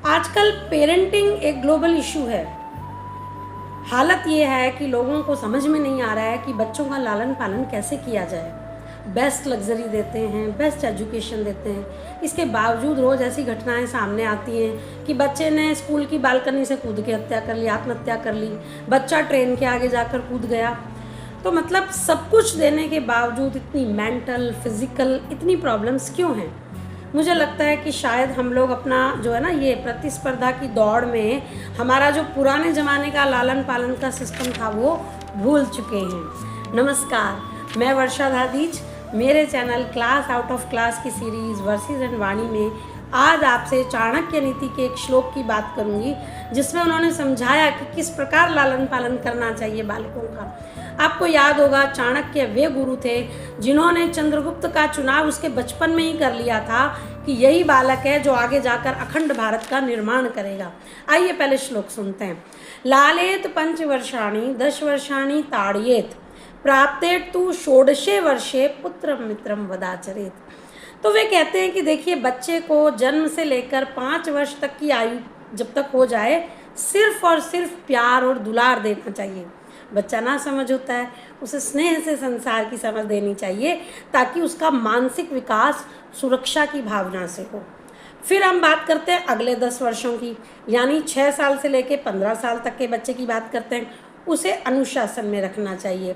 आजकल पेरेंटिंग एक global issue है। हालत ये है कि लोगों को समझ में नहीं आ रहा है कि बच्चों का लालन पालन कैसे किया जाए। बेस्ट लग्जरी देते हैं, बेस्ट एजुकेशन देते हैं, इसके बावजूद रोज़ ऐसी घटनाएं सामने आती हैं कि बच्चे ने स्कूल की बालकनी से कूद के हत्या कर ली, आत्महत्या कर ली, बच्चा ट्रेन के आगे जाकर कूद गया। तो मतलब सब कुछ देने के बावजूद इतनी मेंटल फिज़िकल इतनी प्रॉब्लम्स क्यों हैं? मुझे लगता है कि शायद हम लोग अपना जो है ना ये प्रतिस्पर्धा की दौड़ में हमारा जो पुराने ज़माने का लालन पालन का सिस्टम था वो भूल चुके हैं। नमस्कार, मैं वर्षा धादीज। मेरे channel class out of class की सीरीज़ वर्सेस एंड वाणी में आज आपसे चाणक्य नीति के एक श्लोक की बात करूंगी, जिसमें उन्होंने समझाया कि किस प्रकार लालन पालन करना चाहिए बालकों का। आपको याद होगा, चाणक्य वे गुरु थे जिन्होंने चंद्रगुप्त का चुनाव उसके बचपन में ही कर लिया था कि यही बालक है जो आगे जाकर अखंड भारत का निर्माण करेगा। आइए पहले श्लोक सुनते हैं। लालेत 5 वर्षाणि 10 वर्षाणि ताड़येत प्राप्तेत तु षोडशे वर्षे पुत्र मित्रम वदाचरेत। तो वे कहते हैं कि देखिए, बच्चे को जन्म से लेकर 5 वर्ष तक की आयु जब तक हो जाए, सिर्फ और सिर्फ प्यार और दुलार देना चाहिए। बच्चा ना समझ होता है, उसे स्नेह से संसार की समझ देनी चाहिए ताकि उसका मानसिक विकास सुरक्षा की भावना से हो। फिर हम बात करते हैं अगले 10 वर्षों की, यानी 6 साल से लेकर 15 साल तक के बच्चे की बात करते हैं। उसे अनुशासन में रखना चाहिए।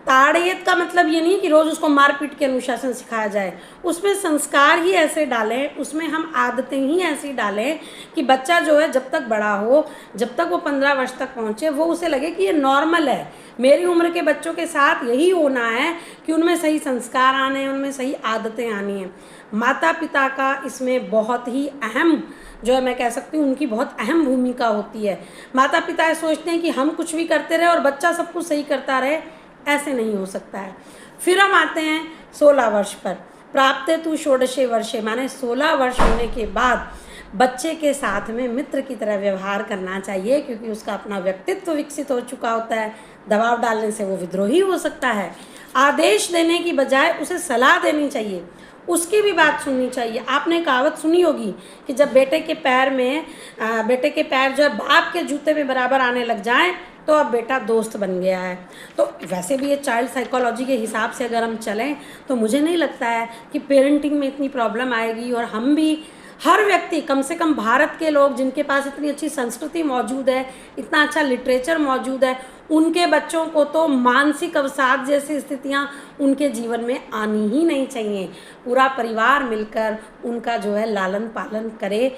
ताड़यत का मतलब ये नहीं कि रोज़ उसको मारपीट के अनुशासन सिखाया जाए, उसमें संस्कार ही ऐसे डालें, उसमें हम आदतें ही ऐसी डालें कि बच्चा जो है जब तक बड़ा हो, जब तक वो 15 वर्ष तक पहुँचे, वो उसे लगे कि ये नॉर्मल है। मेरी उम्र के बच्चों के साथ यही होना है कि उनमें सही संस्कार आने हैं, उनमें सही आदतें आनी हैं। माता पिता का इसमें बहुत ही अहम जो है, मैं कह सकती हूँ, उनकी बहुत अहम भूमिका होती है। माता पिता सोचते हैं कि हम कुछ भी करते रहे और बच्चा सब कुछ सही करता रहे, ऐसे नहीं हो सकता है। फिर हम आते हैं 16 वर्ष पर। प्राप्ते तु षोडशे वर्षे, माने 16 वर्ष होने के बाद बच्चे के साथ में मित्र की तरह व्यवहार करना चाहिए, क्योंकि उसका अपना व्यक्तित्व विकसित हो चुका होता है। दबाव डालने से वो विद्रोही हो सकता है। आदेश देने की बजाय उसे सलाह देनी चाहिए, उसकी भी बात सुननी चाहिए। आपने कहावत सुनी होगी कि जब बेटे के पैर जो है बाप के जूते में बराबर आने लग जाएं तो अब बेटा दोस्त बन गया है। तो वैसे भी ये चाइल्ड साइकोलॉजी के हिसाब से अगर हम चलें तो मुझे नहीं लगता है कि पेरेंटिंग में इतनी प्रॉब्लम आएगी। और हम भी, हर व्यक्ति, कम से कम भारत के लोग जिनके पास इतनी अच्छी संस्कृति मौजूद है, इतना अच्छा लिटरेचर मौजूद है, उनके बच्चों को तो मानसिक अवसाद जैसी स्थितियां उनके जीवन में आनी ही नहीं चाहिए। पूरा परिवार मिलकर उनका जो है लालन पालन करे।